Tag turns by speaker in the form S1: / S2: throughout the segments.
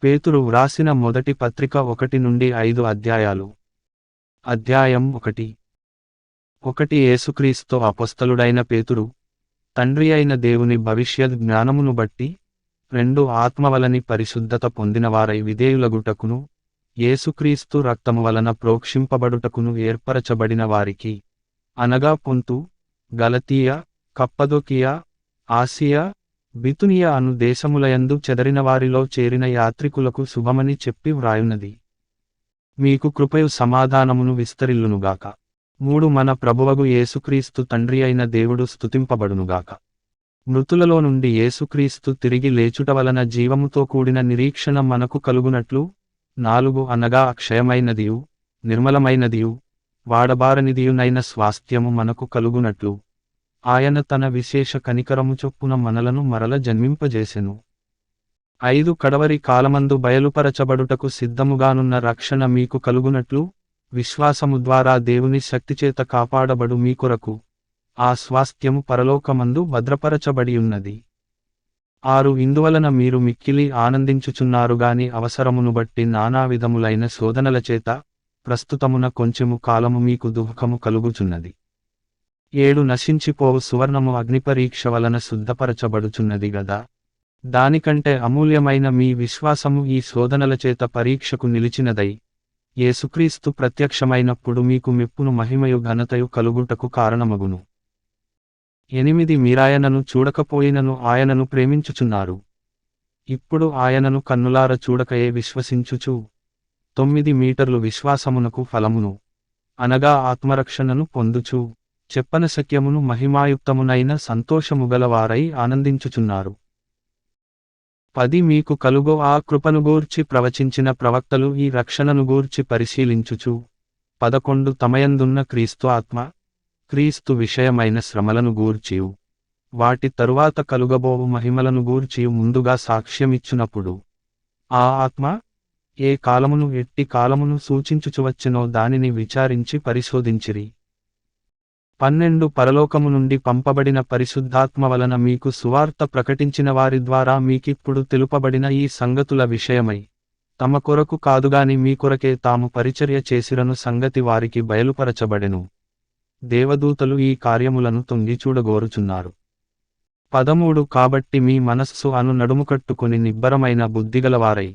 S1: పేతురు వ్రాసిన మొదటి పత్రిక 1-5 అధ్యాయాలు. అధ్యాయం 1. యేసుక్రీస్తు అపొస్తలుడైన పేతురు, తండ్రి అయిన దేవుని భవిష్యద్ జ్ఞానమును బట్టి, 2 ఆత్మవలని పరిశుద్ధత పొందినవారై విధేయులగుటకును, యేసుక్రీస్తు రక్తము వలన ప్రోక్షింపబడుటకును ఏర్పరచబడిన వారికి, అనగా పొంతు, గలతీయ, కప్పదొకియ, ఆసియా, బితునియ అను దేశములయందు చెదరిన వారిలో చేరిన యాత్రికులకు శుభమని చెప్పి వ్రాయున్నది. మీకు కృపయు సమాధానమును విస్తరిల్లునుగాక. 3 మన ప్రభువగు యేసుక్రీస్తు తండ్రి అయిన దేవుడు స్తుతింపబడునుగాక. మృతులలో నుండి యేసుక్రీస్తు తిరిగి లేచుట వలన జీవముతో కూడిన నిరీక్షణ మనకు కలుగునట్లు, 4 అనగా అక్షయమైనదియు, నిర్మలమైనదియు, వాడబారనిదియునైన స్వాస్థ్యము మనకు కలుగునట్లు, ఆయన తన విశేష కనికరము చొప్పున మనలను మరల జన్మింపజేసెను. 5 కడవరి కాలమందు బయలుపరచబడుటకు సిద్ధముగానున్న రక్షణ మీకు కలుగునట్లు, విశ్వాసము ద్వారా దేవుని శక్తిచేత కాపాడబడు మీ కొరకు, ఆ స్వాస్థ్యము పరలోకమందు భద్రపరచబడియున్నది. 6 ఇందువలన మీరు మిక్కిలి ఆనందించుచున్నారుగాని అవసరమును బట్టి నానావిధములైన శోధనలచేత, ప్రస్తుతమున కొంచెము కాలము మీకు దుఃఖము కలుగుచున్నది. 7 నశించిపోవు సువర్ణము అగ్నిపరీక్ష వలన శుద్ధపరచబడుచున్నది గదా. దానికంటే అమూల్యమైన మీ విశ్వాసము ఈ శోధనలచేత పరీక్షకు నిలిచినదై, యేసుక్రీస్తు ప్రత్యక్షమైనప్పుడు మీకు మెప్పును మహిమయు ఘనతయు కలుగుటకు కారణమగును. 8 మీరాయనను చూడకపోయినను ఆయనను ప్రేమించుచున్నారు. ఇప్పుడు ఆయనను కన్నులార చూడకయే విశ్వసించుచు. 9 మీటర్లు విశ్వాసమునకు ఫలమును, అనగా ఆత్మరక్షణను పొందుచు, చెప్పనశక్యమును మహిమాయుక్తమునైన సంతోషముగలవారై ఆనందించుచున్నారు. 10 మీకు కలుగో ఆ కృపను గూర్చి ప్రవచించిన ప్రవక్తలు ఈ రక్షణను గూర్చి పరిశీలించుచు. 11 తమయందున్న క్రీస్తు ఆత్మ, క్రీస్తు విషయమైన శ్రమలను గూర్చియు, వాటి తరువాత కలుగబోవు మహిమలను గూర్చియు ముందుగా సాక్ష్యమిచ్చునప్పుడు, ఆ ఆత్మ ఏ కాలమును ఎట్టి కాలమును సూచించుచువచ్చెనో దానిని విచారించి పరిశోధించిరి. 12 పరలోకము నుండి పంపబడిన పరిశుద్ధాత్మ వలన మీకు సువార్త ప్రకటించిన వారి ద్వారా మీకిప్పుడు తెలుపబడిన ఈ సంగతుల విషయమై, తమ కొరకు కాదుగాని మీ కొరకే తాము పరిచర్య చేసిరను సంగతి వారికి బయలుపరచబడెను. దేవదూతలు ఈ కార్యములను తొంగి చూడగోరుచున్నారు. 13 కాబట్టి మీ మనస్సు అను నడుముకట్టుకొని నిబ్బరమైన బుద్ధిగలవారై,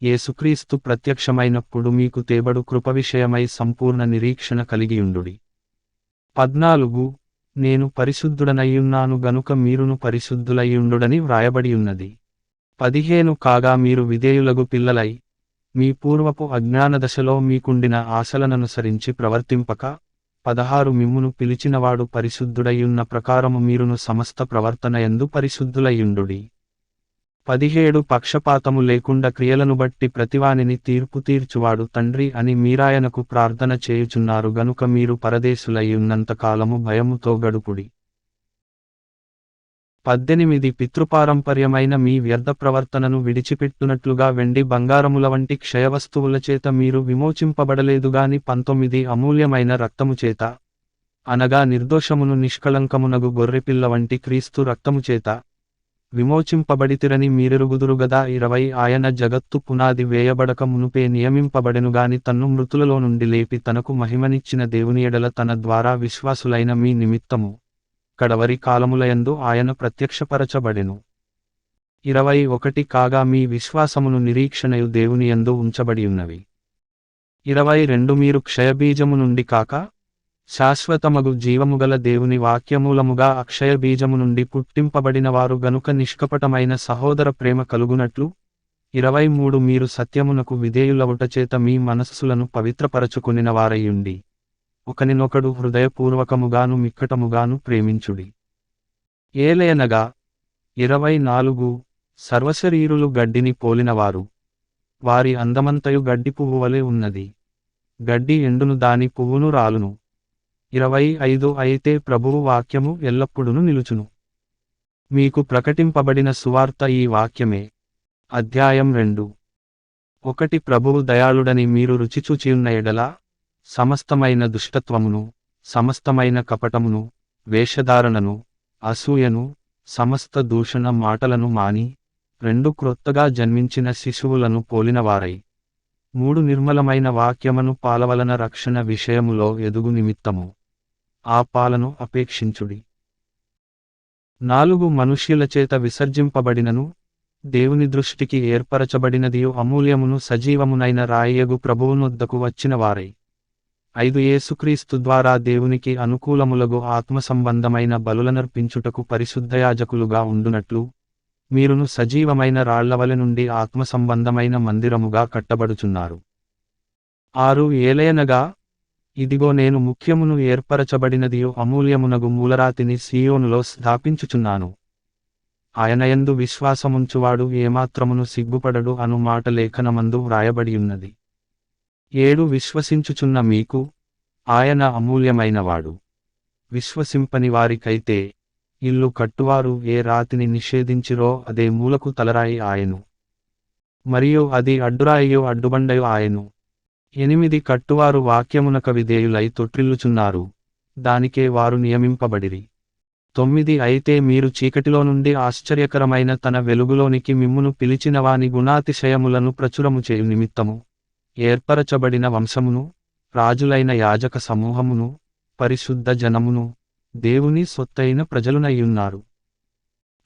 S1: యేసుక్రీస్తు ప్రత్యక్షమైనప్పుడు మీకు తేబడు కృప విషయమై సంపూర్ణ నిరీక్షణ కలిగియుండుడి. 14 నేను పరిశుద్ధుడనయ్యున్నాను గనుక మీరును పరిశుద్ధులయ్యుండుడని వ్రాయబడియున్నది. 15 కాగా మీరు విధేయులగు పిల్లలై, మీ పూర్వపు అజ్ఞానదశలో మీకుండిన ఆశలననుసరించి ప్రవర్తింపక, 16 మిమ్మును పిలిచినవాడు పరిశుద్ధుడయ్యున్న ప్రకారము మీరును సమస్త ప్రవర్తనయందు పరిశుద్ధులయ్యుండుడి. 17 పక్షపాతము లేకుండా క్రియలను బట్టి ప్రతివానిని తీర్పు తీర్చువాడు తండ్రి అని మీరాయనకు ప్రార్థన చేయుచున్నారు గనుక మీరు పరదేశులయ్యున్నంత కాలము భయముతో గడుపుడి. 18 పితృపారంపర్యమైన మీ వ్యర్థ ప్రవర్తనను విడిచిపెట్టునట్లుగా వెండి బంగారముల వంటి క్షయవస్తువుల చేత మీరు విమోచింపబడలేదుగాని 19 అమూల్యమైన రక్తము చేత, అనగా నిర్దోషమును నిష్కళంకమునగు గొర్రెపిల్ల వంటి క్రీస్తు రక్తము చేత విమోచింపబడితిరని మీరెరుగుదురుగదా. 20 ఆయన జగత్తు పునాది వేయబడక మునుపే నియమింపబడెనుగాని తన్ను మృతులలో నుండి లేపి తనకు మహిమనిచ్చిన దేవుని ఎడల తన ద్వారా విశ్వాసులైన మీ నిమిత్తము కడవరి కాలములయందు ఆయన ప్రత్యక్షపరచబడెను. 21 కాగా మీ విశ్వాసమును నిరీక్షణయు దేవునియందు ఉంచబడియున్నవి. 22 మీరు క్షయబీజము నుండి కాక, శాశ్వతమగు జీవముగల దేవుని వాక్యమూలముగా అక్షయ బీజము నుండి పుట్టింపబడినవారు గనుక నిష్కపటమైన సహోదర ప్రేమ కలుగునట్లు. 23 మీరు సత్యమునకు విధేయులవుటచేత మీ మనస్సులను పవిత్రపరచుకొనినవారయ్యుండి, ఒకనినొకడు హృదయపూర్వకముగాను మిక్కటముగాను ప్రేమించుడి. ఏలయనగా 24 సర్వశరీరులు గడ్డిని పోలినవారు, వారి అందమంతయు గడ్డి పువ్వు వలె ఉన్నది, గడ్డి ఎండును దాని పువ్వును రాలును. 25 అయితే ప్రభువు వాక్యము ఎల్లప్పుడూ నిలుచును. మీకు ప్రకటింపబడిన సువార్త ఈ వాక్యమే. అధ్యాయం 2. 1 ప్రభువు దయాళుడని మీరు రుచిచూచియున్న ఎడల, సమస్తమైన దుష్టత్వమును, సమస్తమైన కపటమును, వేషధారణను, అసూయను, సమస్త దూషణ మాటలను మాని, 2 క్రొత్తగా జన్మించిన శిశువులను పోలినవారై 3 నిర్మలమైన వాక్యమును పాలవలన రక్షణ విషయములో ఎదుగు నిమిత్తము ఆ పాలను అపేక్షించుడి. 4 మనుష్యులచేత విసర్జింపబడినను దేవుని దృష్టికి ఏర్పరచబడినదియు అమూల్యమును సజీవమునైన రాయగు ప్రభువునొద్దకు వచ్చిన వారై 5 యేసుక్రీస్తు ద్వారా దేవునికి అనుకూలములగు ఆత్మ సంబంధమైన బలులనర్పించుటకు పరిశుద్ధయాజకులుగా ఉండునట్లు మీరును సజీవమైన రాళ్లవలె నుండి ఆత్మ సంబంధమైన మందిరముగా కట్టబడుచున్నారు. 6 ఏలయనగా ఇదిగో నేను ముఖ్యమును ఏర్పరచబడినదియు అమూల్యమునగు మూలరాతిని సీయోనులో స్థాపించుచున్నాను. ఆయనయందు విశ్వాసముంచువాడు ఏమాత్రమును సిగ్గుపడడు అను మాట లేఖనమందు వ్రాయబడియున్నది. 7 విశ్వసించుచున్న మీకు ఆయన అమూల్యమైనవాడు. విశ్వసింపని వారికైతే ఇల్లు కట్టువారు ఏ రాతిని నిషేధించిరో అదే మూలకు తలరాయి ఆయను, మరియు అది అడ్డురాయియో అడ్డుబండయో ఆయను. 8 కట్టువారు వాక్యమునక విధేయులై తొట్రిల్లుచున్నారు, దానికే వారు నియమింపబడిరి. 9 అయితే మీరు చీకటిలో నుండి ఆశ్చర్యకరమైన తన వెలుగులోనికి మిమ్మును పిలిచినవాని గుణాతిశయములను ప్రచురము చేయు నిమిత్తము ఏర్పరచబడిన వంశమును, రాజులైన యాజక సమూహమును, పరిశుద్ధ జనమును, దేవుని సొత్తైన ప్రజలునయ్యున్నారు.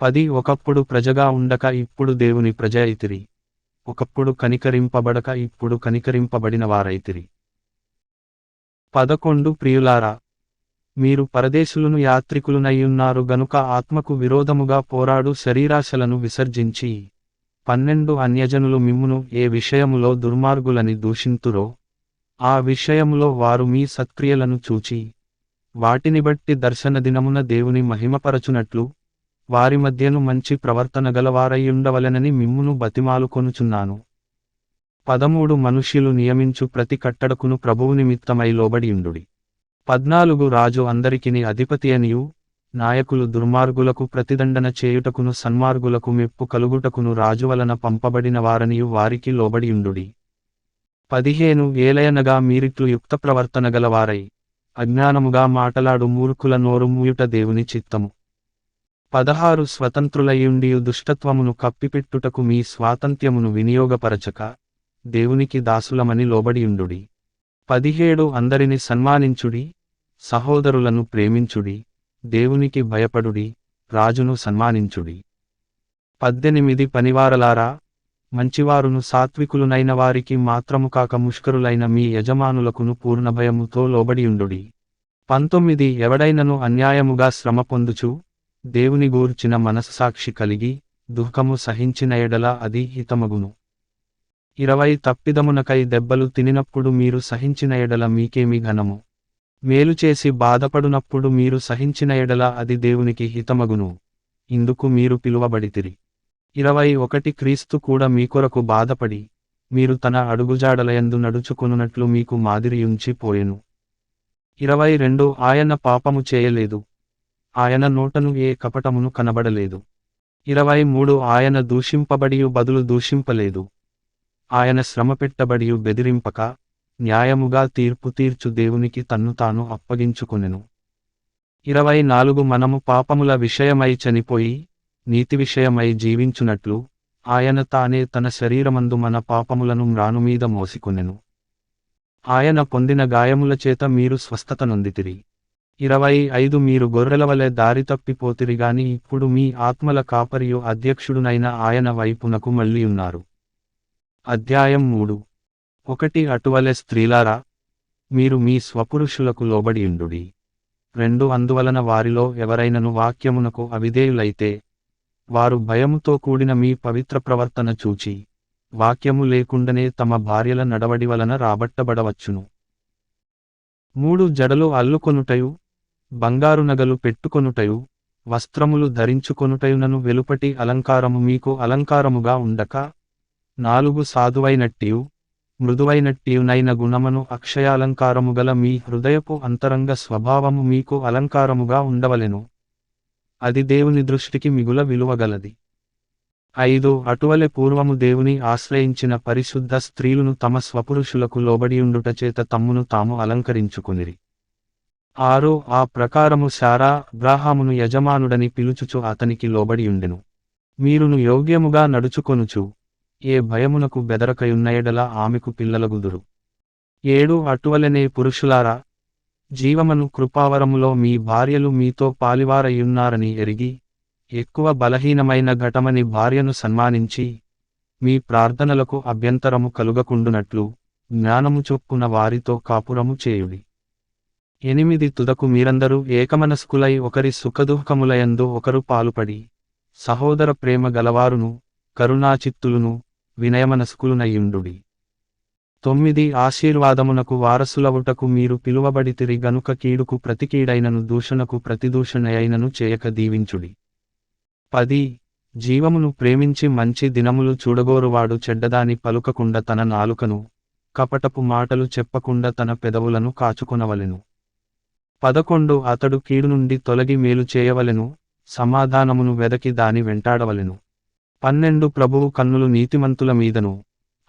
S1: 10 ఒకప్పుడు ప్రజగా ఉండక ఇప్పుడు దేవుని ప్రజ అయితిరి, ఒకప్పుడు కనికరింపబడక ఇప్పుడు కనికరింపబడిన వారైతిరి. 11 ప్రియులారా, మీరు పరదేశులను యాత్రికులునయ్యున్నారు గనుక ఆత్మకు విరోధముగా పోరాడు శరీరాశలను విసర్జించి 12 అన్యజనులు మిమ్మును ఏ విషయములో దుర్మార్గులని దూషింతురో ఆ విషయములో వారు మీ సత్క్రియలను చూచి వాటిని బట్టి దర్శన దినమున దేవుని మహిమపరచునట్లు వారి మధ్యను మంచి ప్రవర్తన గలవారయ్యుండవలెనని మిమ్మును బతిమాలుకొనుచున్నాను. 13 మనుష్యులు నియమించు ప్రతి కట్టడకును ప్రభువు నిమిత్తమై లోబడియుండుడి. 14 రాజు అందరికిని అధిపతియనియు నాయకులు దుర్మార్గులకు ప్రతిదండన చేయుటకును సన్మార్గులకు మెప్పు కలుగుటకును రాజు వలన పంపబడిన వారనియు వారికి లోబడియుండుడి. 15 ఏలయనగా మీరిట్లు యుక్త ప్రవర్తన గలవారై అజ్ఞానముగా మాటలాడు మూర్ఖుల నోరు మూయుట దేవుని చిత్తము. 16 స్వతంత్రులయ్యుండియు దుష్టత్వమును కప్పిపెట్టుటకు మీ స్వాతంత్ర్యమును వినియోగపరచక దేవునికి దాసులమని లోబడియుండుడి. 17 అందరిని సన్మానించుడి, సహోదరులను ప్రేమించుడి, దేవునికి భయపడుడి, రాజును సన్మానించుడి. 18 పనివారలారా, మంచివారును సాత్వికులునైన వారికి మాత్రము కాక ముష్కరులైన మీ యజమానులకును పూర్ణభయముతో లోబడియుండుడి. 19 ఎవడైనను అన్యాయముగా శ్రమ పొందుచు దేవుని గూర్చిన మనస్సాక్షి కలిగి దుఃఖము సహించిన ఎడల అది హితమగును. 20 తప్పిదమునకై దెబ్బలు తినినప్పుడు మీరు సహించిన ఎడల మీకేమి ఘనము. మేలు చేసి బాధపడునప్పుడు మీరు సహించిన ఎడల అది దేవునికి హితమగును, ఇందుకు మీరు పిలువబడితిరి. 21 క్రీస్తు కూడా మీకొరకు బాధపడి మీరు తన అడుగుజాడలయందు నడుచుకొనున్నట్లు మీకు మాదిరియుంచి పోయెను. 22 ఆయన పాపము చేయలేదు, ఆయన నోటను ఏ కపటమును కనబడలేదు. 23 ఆయన దూషింపబడియు బదులు దూషింపలేదు, ఆయన శ్రమపెట్టబడియు బెదిరింపక న్యాయముగా తీర్పు తీర్చు దేవునికి తన్ను తాను అప్పగించుకొనెను. 24 మనము పాపముల విషయమై చనిపోయి నీతి విషయమై జీవించునట్లు ఆయన తానే తన శరీరమందు మన పాపములను మ్రానుమీద మోసికొనెను. ఆయన పొందిన గాయముల చేత మీరు స్వస్థత నొందితిరి. 25 మీరు గొర్రెలవలె దారి తప్పిపోతిరిగాని ఇప్పుడు మీ ఆత్మల కాపరియు అధ్యక్షుడునైన ఆయన వైపునకు మళ్ళియున్నారు. అధ్యాయం 3. 1 అటువలె స్త్రీలారా, మీరు మీ స్వపురుషులకు లోబడియుండుడి. 2 అందువలన వారిలో ఎవరైనను వాక్యమునకు అవిధేయులైతే వారు భయముతో కూడిన మీ పవిత్ర ప్రవర్తన చూచి వాక్యము లేకుండనే తమ భార్యల నడవడి వలన రాబట్టబడవచ్చును. 3 జడలు అల్లుకొనుటయు బంగారు నగలు పెట్టుకొనుటయు వస్త్రములు ధరించుకొనుటయునను వెలుపటి అలంకారము మీకు అలంకారముగా ఉండక 4 సాధువైనట్టియు మృదువైనట్టియునైన గుణమును అక్షయాలంకారము గల మీ హృదయపు అంతరంగ స్వభావము మీకు అలంకారముగా ఉండవలెను, అది దేవుని దృష్టికి మిగుల విలువగలది. 5 అటువలె పూర్వము దేవుని ఆశ్రయించిన పరిశుద్ధ స్త్రీలును తమ స్వపురుషులకు లోబడియుండుట చేత తమ్మును తాము అలంకరించుకొనిరి. 6 ఆ ప్రకారము శారా అబ్రాహామును యజమానుడని పిలుచుచు అతనికి లోబడియుండెను. మీరును యోగ్యముగా నడుచుకొనుచు ఏ భయమునకు బెదరకయున్న ఎడల ఆమెకు పిల్లలగుదురు. 7 అటువలనే పురుషులారా, జీవమను కృపావరములో మీ భార్యలు మీతో పాలివారయున్నారని ఎరిగి, ఎక్కువ బలహీనమైన ఘటమని భార్యను సన్మానించి, మీ ప్రార్థనలకు అభ్యంతరము కలుగకుండునట్లు జ్ఞానము చొప్పున వారితో కాపురము చేయుడి. 8 తుదకు మీరందరూ ఏకమనస్కులై ఒకరి సుఖదుఃఖములయందు ఒకరు పాలుపడి, సహోదర ప్రేమ గలవారును, కరుణాచిత్తులును, వినయమనస్కులునయ్యుండుడి. 9 ఆశీర్వాదమునకు వారసులవుటకు మీరు పిలువబడితిరి గనుక కీడుకు ప్రతికీడైనను దూషణకు ప్రతిదూషణయైనను చేయక దీవించుడి. 10 జీవమును ప్రేమించి మంచి దినములు చూడగోరువాడు చెడ్డదాని పలుకకుండా తన నాలుకను, కపటపు మాటలు చెప్పకుండా తన పెదవులను కాచుకొనవలెను. 11 అతడు కీడు నుండి తొలగి మేలు చేయవలెను, సమాధానమును వెదకి దాని వెంటాడవలెను. 12 ప్రభువు కన్నులు నీతిమంతుల మీదను,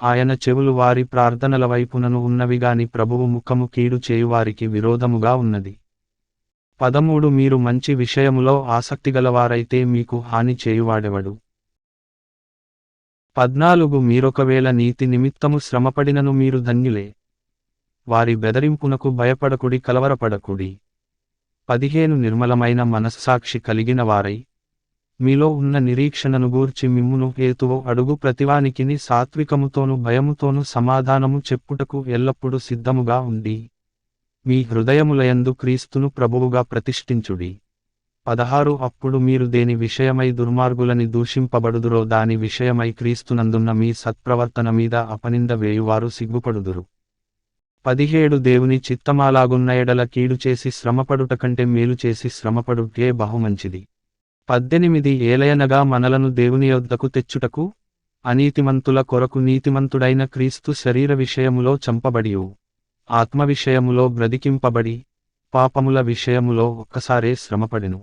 S1: ఆయన చెవులు వారి ప్రార్థనల వైపునను ఉన్నవిగాని ప్రభువు ముఖము కీడు చేయువారికి విరోధముగా ఉన్నది. 13 మీరు మంచి విషయములో ఆసక్తిగలవారైతే మీకు హాని చేయువాడెవడు. 14 మీరొకవేళ నీతి నిమిత్తము శ్రమపడినను మీరు ధన్యులే. వారి బెదరింపునకు భయపడకుడి కలవరపడకుడి. 15 నిర్మలమైన మనస్సాక్షి కలిగిన వారై, మీలో ఉన్న నిరీక్షణను గూర్చి మిమ్మును హేతువు అడుగు ప్రతివానికిని సాత్వికముతోను భయముతోను సమాధానము చెప్పుటకు ఎల్లప్పుడూ సిద్ధముగా ఉండి, మీ హృదయములయందు క్రీస్తును ప్రభువుగా ప్రతిష్ఠించుడి. 16 అప్పుడు మీరు దేని విషయమై దుర్మార్గులని దూషింపబడుదురో దాని విషయమై క్రీస్తునందున్న మీ సత్ప్రవర్తన మీద అపనింద వేయువారు సిగ్గుపడుదురు. 17 దేవుని చిత్తమాలాగున్న ఎడల కీడు చేసి శ్రమపడుట కంటే మేలు చేసి శ్రమపడుటే బహుమంచిది. 18 ఏలయనగా మనలను దేవుని యొద్దకు తెచ్చుటకు, అనీతిమంతుల కొరకు నీతిమంతుడైన క్రీస్తు శరీర విషయములో చంపబడియు, ఆత్మ విషయములో బ్రతికింపబడి, పాపముల విషయములో ఒక్కసారే శ్రమపడెను.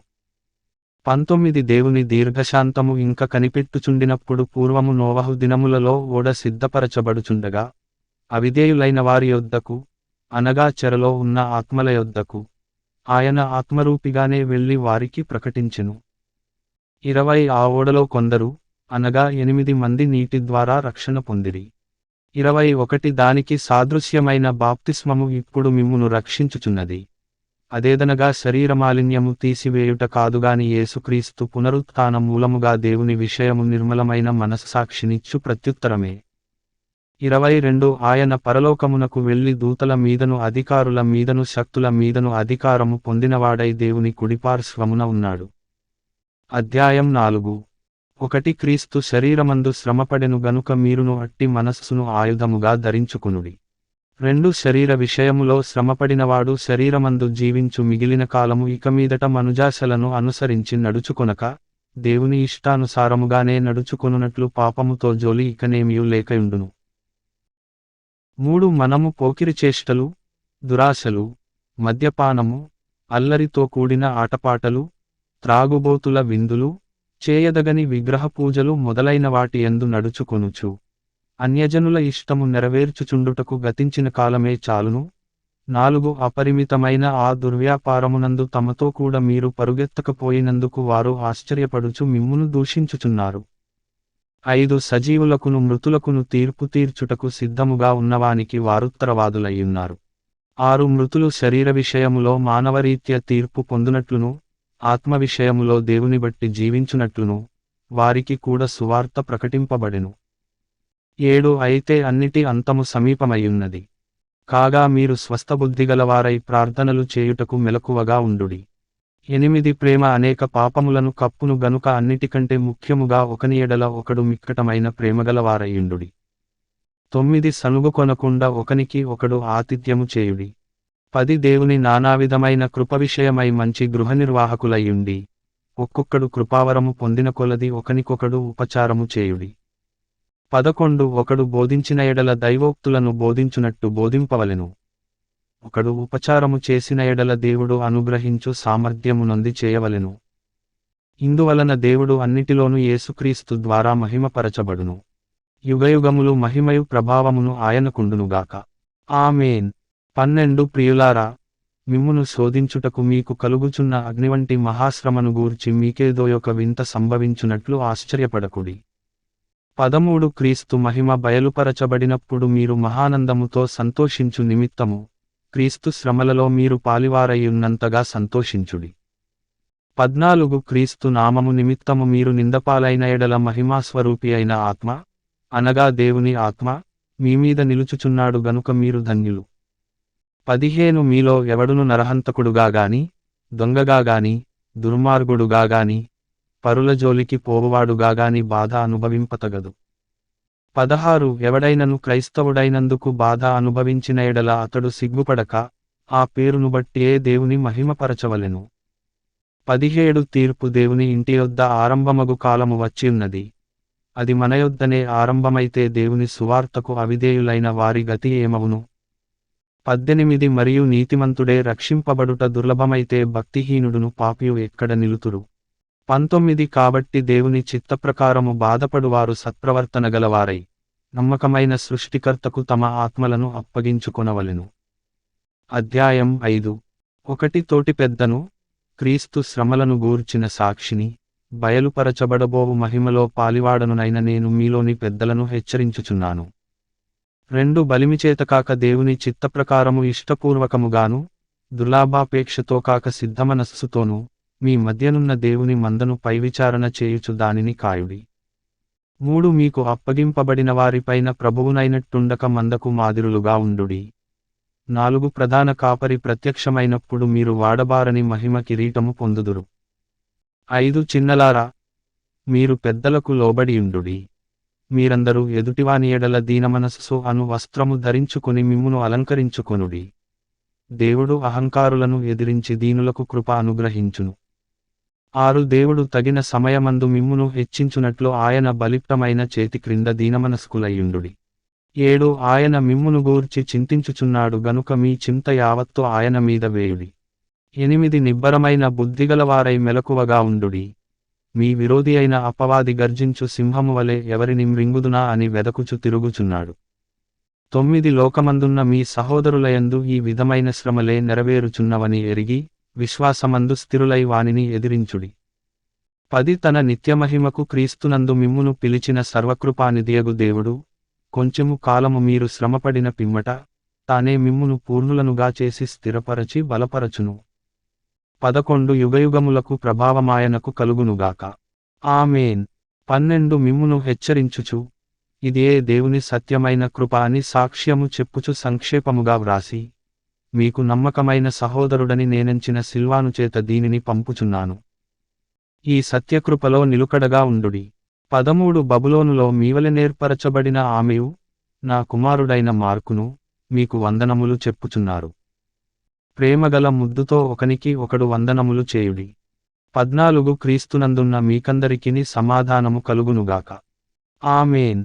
S1: 19 దేవుని దీర్ఘశాంతము ఇంక కనిపెట్టుచుండినప్పుడు పూర్వము నోవహు దినములలో ఓడ సిద్ధపరచబడుచుండగా, అవిధేయులైన వారి యొద్దకు, అనగా చెరలో ఉన్న ఆత్మల యొద్దకు, ఆయన ఆత్మరూపిగానే వెళ్లి వారికి ప్రకటించెను. 20 ఆ ఓడలో కొందరు, అనగా 8 మంది నీటి ద్వారా రక్షణ పొందిరి. 21 దానికి సాదృశ్యమైన బాప్తిస్మము ఇప్పుడు మిమ్మును రక్షించుచున్నది. అదేదనగా శరీరమాలిన్యము తీసివేయుట కాదుగాని యేసుక్రీస్తు పునరుత్థాన మూలముగా దేవుని విషయము నిర్మలమైన మనస్సాక్షినిచ్చు ప్రత్యుత్తరమే. 22 ఆయన పరలోకమునకు వెళ్లి దూతల మీదను అధికారుల మీదను శక్తుల మీదను అధికారము పొందినవాడై దేవుని కుడిపార్శ్వమున ఉన్నాడు. అధ్యాయం 4 1 క్రీస్తు శరీరమందు శ్రమపడెను గనుక మీరును అట్టి మనస్సును ఆయుధముగా ధరించుకునుడి. 2 శరీర విషయములో శ్రమపడినవాడు శరీరమందు జీవించు మిగిలిన కాలము ఇక మీదట మనుజాశలను అనుసరించి నడుచుకొనక, దేవుని ఇష్టానుసారముగానే నడుచుకొనున్నట్లు పాపముతో జోలి ఇకనేమియు లేకయుండును. 3 మనము పోకిరి చేష్టలు, దురాశలు, మద్యపానము, అల్లరితో కూడిన ఆటపాటలు, త్రాగుబోతుల విందులు, చేయదగని విగ్రహ పూజలు మొదలైన వాటి యందు నడుచుకొనుచు, అన్యజనుల ఇష్టము నెరవేర్చుచుండుటకు గతించిన కాలమే చాలును. 4 అపరిమితమైన ఆ దుర్వ్యాపారమునందు తమతో కూడా మీరు పరుగెత్తకపోయినందుకు వారు ఆశ్చర్యపడుచు మిమ్మును దూషించుచున్నారు. 5 సజీవులకును మృతులకును తీర్పు తీర్చుటకు సిద్ధముగా ఉన్నవానికి వారుత్తరవాదులయ్యున్నారు. 6 మృతులు శరీర విషయములో మానవరీత్య తీర్పు పొందునట్లును, ఆత్మ విషయములో దేవుని బట్టి జీవించునట్లును, వారికి కూడా సువార్త ప్రకటింపబడెను. 7 అయితే అన్నిటి అంతము సమీపమయ్యున్నది. కాగా మీరు స్వస్థబుద్ధిగలవారై ప్రార్థనలు చేయుటకు మెలకువగా ఉండుడి. 8 ప్రేమ అనేక పాపములను కప్పును గనుక అన్నిటికంటే ముఖ్యముగా ఒకని ఎడల ఒకడు మిక్కటమైన ప్రేమగలవారయ్యుండుడి. 9 సనుగుకొనకుండా ఒకనికి ఒకడు ఆతిథ్యము చేయుడి. 10 దేవుని నానావిధమైన కృప విషయమై మంచి గృహనిర్వాహకులయ్యుండి, ఒక్కొక్కడు కృపావరము పొందిన కొలది ఒకనికొకడు ఉపచారము చేయుడి. 11 ఒకడు బోధించిన ఎడల దైవోక్తులను బోధించునట్టు బోధింపవలెను. ఒకడు ఉపచారము చేసిన ఎడల దేవుడు అనుగ్రహించు సామర్థ్యమునొంది చేయవలెను. ఇందువలన దేవుడు అన్నిటిలోనూ యేసుక్రీస్తు ద్వారా మహిమపరచబడును. యుగయుగములు మహిమయు ప్రభావమును ఆయనకుండునుగాక. ఆమేన్. 12 ప్రియులారా, మిమ్మును శోధించుటకు మీకు కలుగుచున్న అగ్నివంటి మహాశ్రమను గూర్చి మీకేదో ఒక వింత సంభవించునట్లు ఆశ్చర్యపడకుడి. 13 క్రీస్తు మహిమ బయలుపరచబడినప్పుడు మీరు మహానందముతో సంతోషించు నిమిత్తము క్రీస్తు శ్రమలలో మీరు పాలివారయ్యున్నంతగా సంతోషించుడి. 14 క్రీస్తు నామము నిమిత్తము మీరు నిందపాలైన ఎడల మహిమాస్వరూపి అయిన ఆత్మ, అనగా దేవుని ఆత్మ, మీమీద నిలుచుచున్నాడు గనుక మీరు ధన్యులు. 15 మీలో ఎవడును నరహంతకుడుగా గాని, దొంగగా గాని, దుర్మార్గుడుగా గాని, పరుల జోలికి పోవువాడుగా గాని బాధ అనుభవింపతగదు. 16 ఎవడైనను క్రైస్తవుడైనందుకు బాధ అనుభవించిన ఎడల అతడు సిగ్గుపడక, ఆ పేరును బట్టియే దేవుని మహిమపరచవలెను. 17 తీర్పు దేవుని ఇంటియొద్ద ఆరంభమగు కాలము వచ్చియున్నది. అది మనయొద్దనే ఆరంభమైతే దేవుని సువార్తకు అవిధేయులైన వారి గతి ఏమవును? 18 మరియు నీతిమంతుడే రక్షింపబడుట దుర్లభమైతే భక్తిహీనుడును పాపియు ఎక్కడ నిలుతురు? 19 కాబట్టి దేవుని చిత్తప్రకారము బాధపడువారు సత్ప్రవర్తన గలవారై, నమ్మకమైన సృష్టికర్తకు తమ ఆత్మలను అప్పగించుకొనవలెను. అధ్యాయం 5. 1 తోటి పెద్దను, క్రీస్తు శ్రమలను గూర్చిన సాక్షిని, బయలుపరచబడబోవు మహిమలో పాలివాడనునైన నేను మీలోని పెద్దలను హెచ్చరించుచున్నాను. 2 బలిమిచేత కాక దేవుని చిత్తప్రకారము ఇష్టపూర్వకముగాను, దుర్లాభాపేక్షతో కాక సిద్ధమనస్సుతోనూ, మీ మధ్యనున్న దేవుని మందను పైవిచారణ చేయుచు దానిని కాయుడి. 3 మీకు అప్పగింపబడిన వారిపైన ప్రభువునైనట్టుండక మందకు మాదిరులుగా ఉండుడి. 4 ప్రధాన కాపరి ప్రత్యక్షమైనప్పుడు మీరు వాడబారని మహిమ కిరీటము పొందుదురు. 5 చిన్నలారా, మీరు పెద్దలకు లోబడియుండుడి. మీరందరూ ఎదుటివాని ఎడల దీనమనస్సు అను వస్త్రము ధరించుకొని మిమ్మును అలంకరించుకొనుడి. దేవుడు అహంకారులను ఎదిరించి దీనులకు కృప అనుగ్రహించును. 6 దేవుడు తగిన సమయమందు మిమ్మును హెచ్చించునట్లు ఆయన బలిప్తమైన చేతి క్రింద దీనమనస్కులయ్యుండుడి. 7 ఆయన మిమ్మును గూర్చి చింతించుచున్నాడు గనుక మీ చింత యావత్తు ఆయన మీద వేయుడి. 8 నిబ్బరమైన బుద్ధిగలవారై మెలకువగా ఉండుడి. మీ విరోధి అయిన అపవాది గర్జించు సింహము వలె ఎవరిని మృంగుదునా అని వెదకుచు తిరుగుచున్నాడు. 9 లోకమందున్న మీ సహోదరులయందు ఈ విధమైన శ్రమలే నెరవేరుచున్నవని ఎరిగి, విశ్వాసమందు స్థిరులై వానిని ఎదిరించుడి. 10 తన నిత్యమహిమకు క్రీస్తునందు మిమ్మును పిలిచిన సర్వకృపానిధియగు దేవుడు, కొంచెము కాలము మీరు శ్రమపడిన పిమ్మట, తానే మిమ్మును పూర్ణులనుగా చేసి స్థిరపరచి బలపరచును. 11 యుగయుగములకు ప్రభావమాయనకు కలుగునుగాక. ఆమేన్. 12 మిమ్మును హెచ్చరించుచు, ఇదే దేవుని సత్యమైన కృప అని సాక్ష్యము చెప్పుచు సంక్షేపముగా వ్రాసి, మీకు నమ్మకమైన సహోదరుడని నేనెంచిన సిల్వాను చేత దీనిని పంపుచున్నాను. ఈ సత్యకృపలో నిలుకడగా ఉండుడి. 13 బబులోనులో మీవలె నేర్పరచబడిన ఆమెయు, నా కుమారుడైన మార్కును, మీకు వందనములు చెప్పుచున్నారు. ప్రేమగల ముద్దుతో ఒకనికి ఒకడు వందనములు చేయుడి. 14 క్రీస్తునందున్న మీకందరికిని సమాధానము కలుగునుగాక. ఆమేన్.